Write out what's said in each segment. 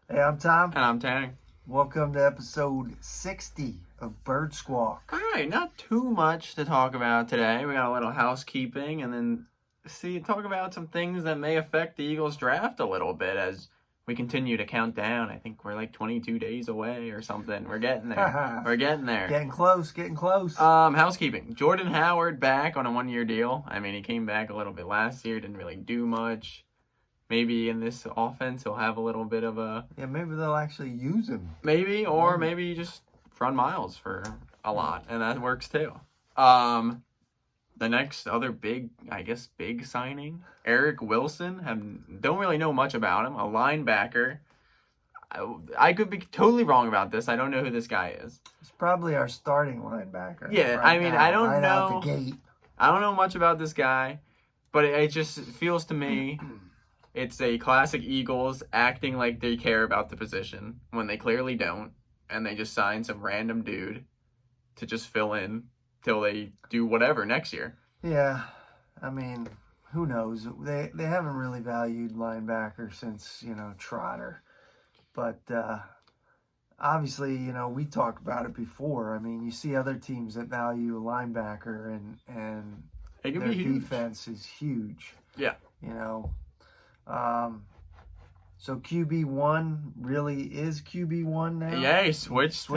Hey, I'm Tom. And I'm Tanner. Welcome to episode 60 of Bird Squawk. All right, not too much to talk about today. We got a little housekeeping and then talk about some things that may affect the Eagles draft a little bit as we continue to count down. I think we're like 22 days away or something. We're getting there. We're getting there. Getting close. Housekeeping. Jordan Howard back on a 1-year deal. I mean, he came back a little bit last year, didn't really do much. Maybe in this offense he'll have a little bit of a... Yeah, maybe they'll actually use him. Maybe just run miles for a lot, and that works too. The next other big signing, Eric Wilson. Don't really know much about him. A linebacker. I could be totally wrong about this. I don't know who this guy is. He's probably our starting linebacker. Yeah, I mean, I don't know. Out the gate. I don't know much about this guy, but it just feels to me... It's a classic Eagles acting like they care about the position when they clearly don't, and they just sign some random dude to just fill in till they do whatever next year. Yeah, I mean, who knows? They haven't really valued linebacker since, Trotter. But obviously, we talked about it before. I mean, you see other teams that value a linebacker and It could their be huge. defense is huge. Yeah. So QB1 really is QB1 now? Yeah, he switched.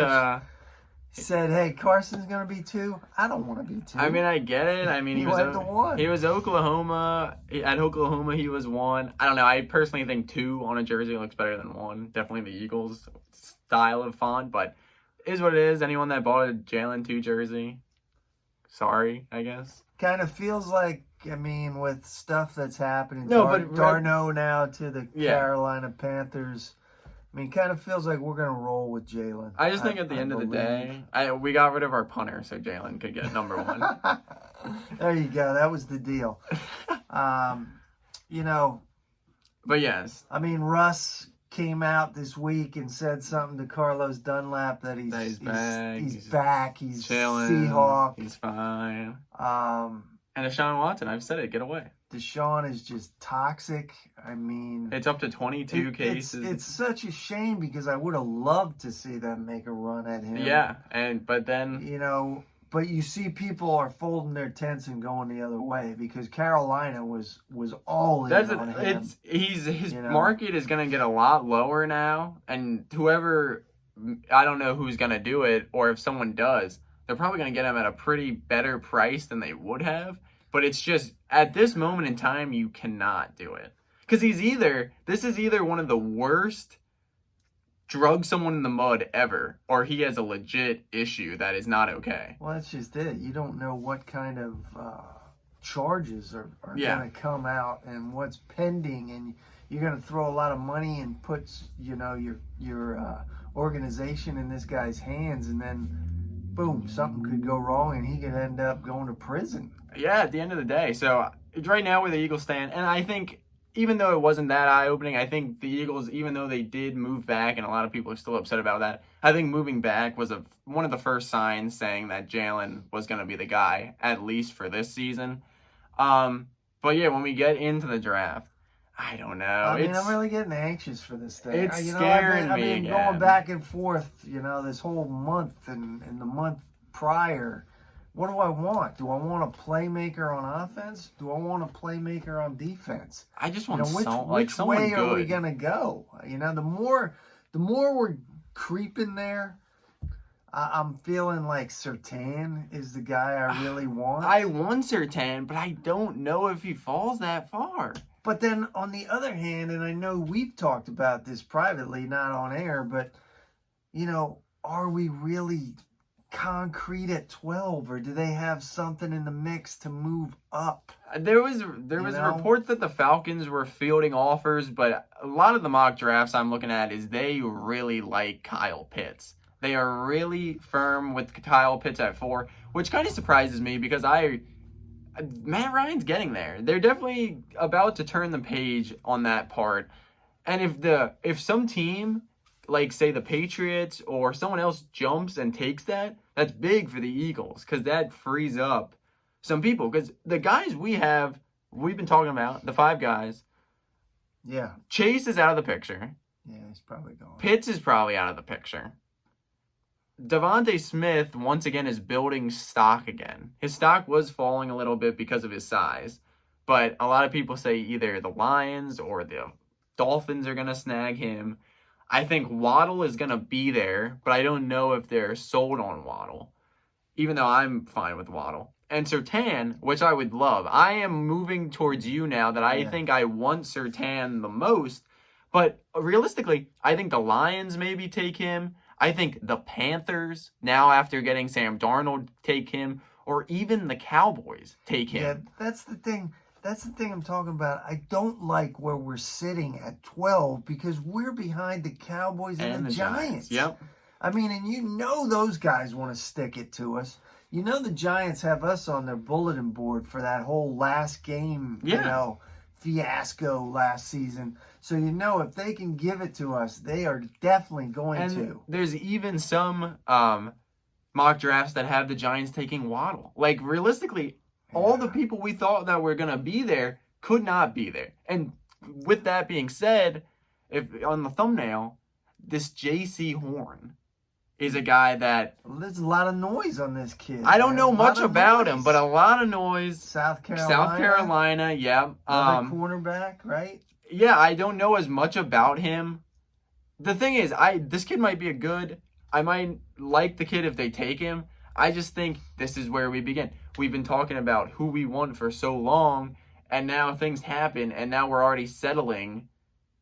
Said, hey, Carson's going to be 2. I don't want to be 2. I mean, I get it. I mean, he went to 1. He was Oklahoma. At Oklahoma, he was 1. I don't know. I personally think 2 on a jersey looks better than 1. Definitely the Eagles style of font, but it is what it is. Anyone that bought a Jalen 2 jersey, sorry, I guess. Kind of feels like, I mean, with stuff that's happening, but Darno now to the Carolina Panthers, I mean, kind of feels like we're going to roll with Jalen. I just think at the end of the day, we got rid of our punter so Jalen could get number 1. There you go. That was the deal. But yes. I mean, Russ came out this week and said something to Carlos Dunlap that he's back. He's chilling. Seahawk. He's fine. And Deshaun Watson, I've said it, get away. Deshaun is just toxic. I mean... It's up to 22 cases. It's such a shame because I would have loved to see them make a run at him. Yeah, but then... But you see people are folding their tents and going the other way because Carolina was all in on him. His market is going to get a lot lower now, and whoever... I don't know who's going to do it, or if someone does... They're probably going to get him at a pretty better price than they would have. But it's just, at this moment in time, you cannot do it. Because this is either one of the worst drug someone in the mud ever, or he has a legit issue that is not okay. Well, that's just it. You don't know what kind of charges are going to come out and what's pending. And you're going to throw a lot of money and put, your organization in this guy's hands, and then... boom, something could go wrong and he could end up going to prison. Yeah, at the end of the day. So right now where the Eagles stand, and I think even though it wasn't that eye-opening, I think the Eagles, even though they did move back, and a lot of people are still upset about that, I think moving back was one of the first signs saying that Jalen was going to be the guy, at least for this season. But yeah, when we get into the draft, I don't know. I'm really getting anxious for this thing. It's scaring me. I've been going back and forth, this whole month and the month prior. What do I want? Do I want a playmaker on offense? Do I want a playmaker on defense? I just want which someone way good. Are we gonna go? The more we're creeping there, I'm feeling like Surtain is the guy I really want. I want Surtain, but I don't know if he falls that far. But then on the other hand, and I know we've talked about this privately, not on air, but, are we really concrete at 12, or do they have something in the mix to move up? There was reports that the Falcons were fielding offers, but a lot of the mock drafts I'm looking at is they really like Kyle Pitts. They are really firm with Kyle Pitts at 4, which kind of surprises me because Matt Ryan's getting there. They're definitely about to turn the page on that part. And if some team, like say the Patriots or someone else jumps and takes that's big for the Eagles because that frees up some people. Because the guys we've been talking about, the 5 guys, yeah, Chase is out of the picture. Yeah, he's probably gone. Pitts is probably out of the picture. Devontae Smith, once again, is building stock again. His stock was falling a little bit because of his size. But a lot of people say either the Lions or the Dolphins are going to snag him. I think Waddle is going to be there, but I don't know if they're sold on Waddle, even though I'm fine with Waddle. And Surtain, which I would love. I am moving towards you now that I think I want Surtain the most. But realistically, I think the Lions maybe take him. I think the Panthers, now after getting Sam Darnold, take him. Or even the Cowboys take him. Yeah, that's the thing. That's the thing I'm talking about. I don't like where we're sitting at 12 because we're behind the Cowboys and the Giants. Yep. I mean, and you know those guys want to stick it to us. You know the Giants have us on their bulletin board for that whole last game, fiasco last season. So you know if they can give it to us, they are definitely going to. There's even some mock drafts that have the Giants taking Waddle. Like, realistically, all the people we thought that were going to be there could not be there. And with that being said, if on the thumbnail, this J.C. Horn is a guy that... There's a lot of noise on this kid. I don't know much about him, but a lot of noise. South Carolina, yeah. Cornerback, right? Yeah, I don't know as much about him. The thing is, this kid might be I might like the kid if they take him. I just think this is where we begin. We've been talking about who we want for so long, and now things happen, and now we're already settling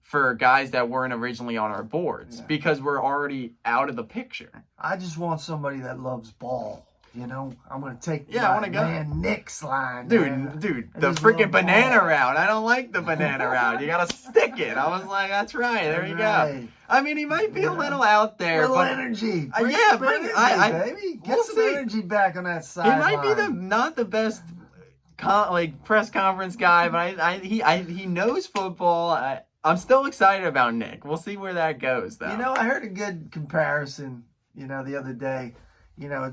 for guys that weren't originally on our boards because we're already out of the picture. I just want somebody that loves ball. You know, I'm going to take man Nick's line. Dude, the freaking banana route. I don't like the banana route. You got to stick it. I was like, that's right. There you go. I mean, he might be a little out there. Little energy. Bring it, baby. Get some energy back on that side. He might be not the best press conference guy, but he knows football. I'm still excited about Nick. We'll see where that goes, though. You know, I heard a good comparison, the other day.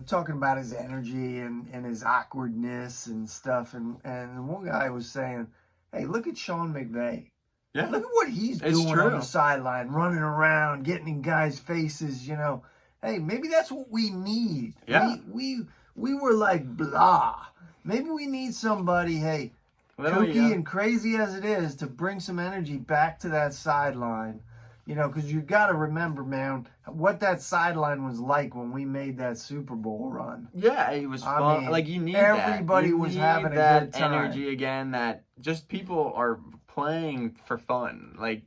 Talking about his energy and his awkwardness and stuff. And one guy was saying, hey, look at Sean McVay. Yeah. Look at what he's doing on the sideline, running around, getting in guys' faces, Hey, maybe that's what we need. Yeah. We were like, blah. Maybe we need somebody, hey, kooky and crazy as it is, to bring some energy back to that sideline. Because you got to remember, man, what that sideline was like when we made that Super Bowl run. Yeah, it was fun. I mean, you need everybody was having a good time. Energy again. That just people are playing for fun. Segueing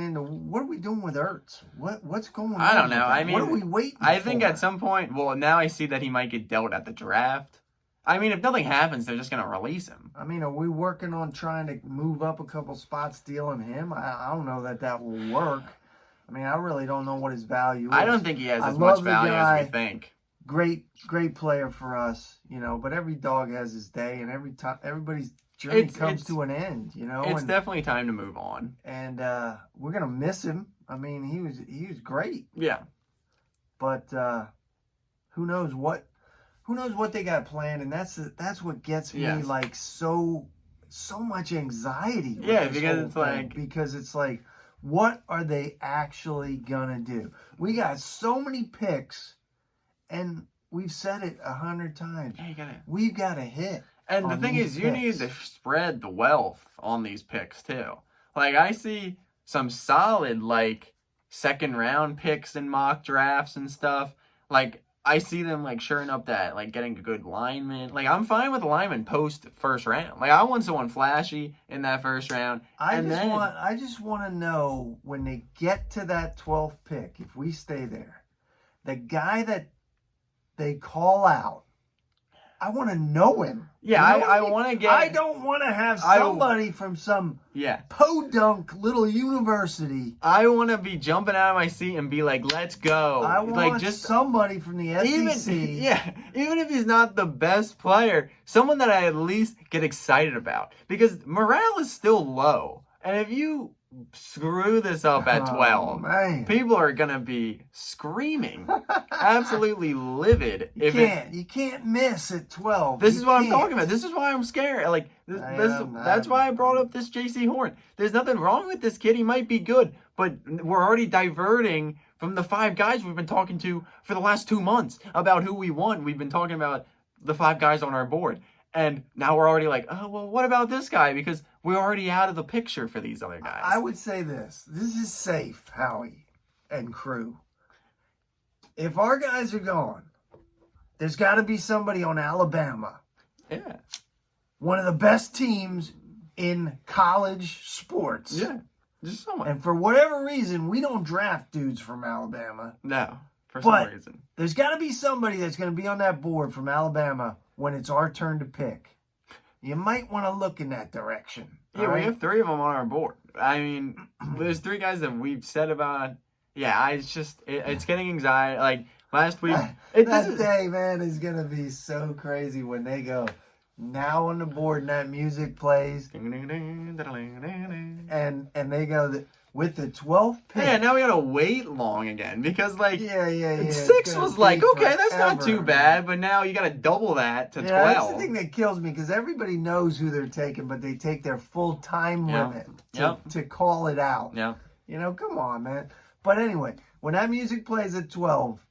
into what are we doing with Ertz? What's going on? I don't know. I mean, what are we waiting? I think at some point. Well, now I see that he might get dealt at the draft. I mean, if nothing happens, they're just going to release him. I mean, are we working on trying to move up a couple spots, dealing him? I don't know that will work. I mean, I really don't know what his value is. I don't think he has as much value as we think. Great player for us, but every dog has his day, and everybody's journey comes to an end, It's definitely time to move on. And we're going to miss him. I mean, he was great. Yeah. But who knows what they got planned, and that's what gets me so much anxiety. Yeah, because it's like, what are they actually gonna do? We got so many picks, and we've said it 100 times. Yeah, we've got to hit. And the thing is, you need to spread the wealth on these picks too. I see some solid second round picks in mock drafts and stuff. I see them shoring up that getting a good lineman. I'm fine with a lineman post first round. I want someone flashy in that first round. I just want to know when they get to that 12th pick, if we stay there, the guy that they call out, I want to know him. Yeah, I want to get... I don't want to have somebody from some podunk little university. I want to be jumping out of my seat and be like, let's go. I want just somebody from the SEC. Even if he's not the best player, someone that I at least get excited about. Because morale is still low. And if you screw this up at 12. Man. People are going to be screaming, absolutely livid. You can't miss at 12. This is what I'm talking about. This is why I'm scared. Like, that's why I brought up this J.C. Horn. There's nothing wrong with this kid. He might be good, but we're already diverting from the 5 guys we've been talking to for the last 2 months about who we want. We've been talking about the 5 guys on our board. And now we're already like, oh, well, what about this guy? Because we're already out of the picture for these other guys. I would say this. This is safe, Howie and crew. If our guys are gone, there's got to be somebody on Alabama. Yeah. One of the best teams in college sports. Yeah. Just someone. And for whatever reason, we don't draft dudes from Alabama. No. For some reason. There's got to be somebody that's going to be on that board from Alabama when it's our turn to pick. You might want to look in that direction. Yeah, right? We have 3 of them on our board. I mean, there's 3 guys that we've said about. Yeah, it's getting anxiety. Like last week, that day, man, is gonna be so crazy when they go now on the board and that music plays, and they go with the 12th pick. Yeah, now we gotta wait long again because like 6 was like okay, that's not too bad, but now you gotta double that to 12. That's the thing that kills me because everybody knows who they're taking, but they take their full time limit to call it out. Yeah, come on, man. But anyway, when that music plays at 12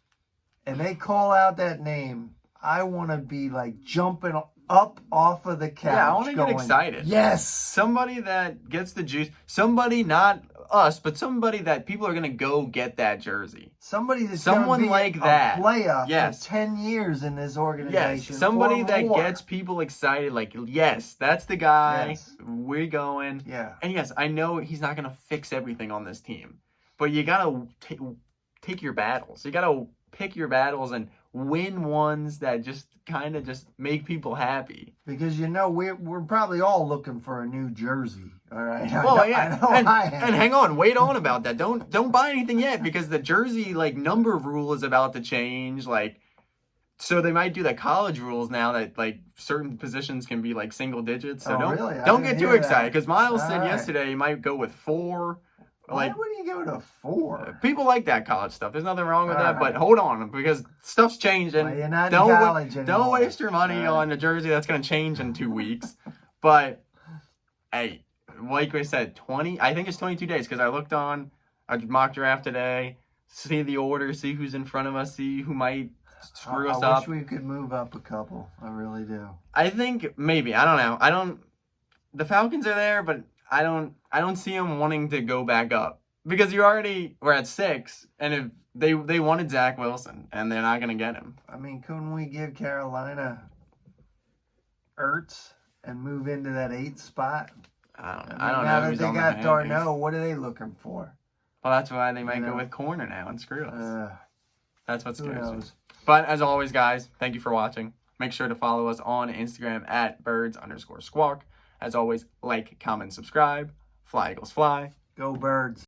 and they call out that name, I want to be like jumping up off of the couch. Yeah, I want to get excited. Yes. Somebody that gets the juice. Somebody, not us, but somebody that people are going to go get that jersey. Somebody that's going to be like that. A player for 10 years in this organization. Yes, somebody that gets people excited. Like, yes, that's the guy. Yes. We're going. Yeah. And yes, I know he's not going to fix everything on this team. But you got to take your battles. You got to pick your battles and win ones that just kind of just make people happy. Because we're probably all looking for a new jersey. All right. Well, and hang on, wait on about that. Don't buy anything yet because the jersey number rule is about to change. So they might do the college rules now that certain positions can be single digits. So don't get too excited because Miles said yesterday he might go with 4. Why would he go to 4? People like that college stuff. There's nothing wrong with that, but hold on because stuff's changing. Well, you're not in college anymore. Don't waste your money on a jersey that's going to change in 2 weeks. But hey, like we said, 20. I think it's 22 days because I looked on a mock draft today, see the order, see who's in front of us, see who might screw us up. I wish we could move up a couple. I really do. I think maybe. I don't know. The Falcons are there, but I don't see them wanting to go back up because we're at 6, and if they wanted Zach Wilson, and they're not going to get him. I mean, couldn't we give Carolina Ertz and move into that 8th spot? I don't know. Now that they got Darno, what are they looking for? Well, that's why they might go with Corner now and screw us. That's what scares me. But as always, guys, thank you for watching. Make sure to follow us on Instagram at birds_squawk. As always, like, comment, subscribe. Fly, Eagles, fly. Go Birds.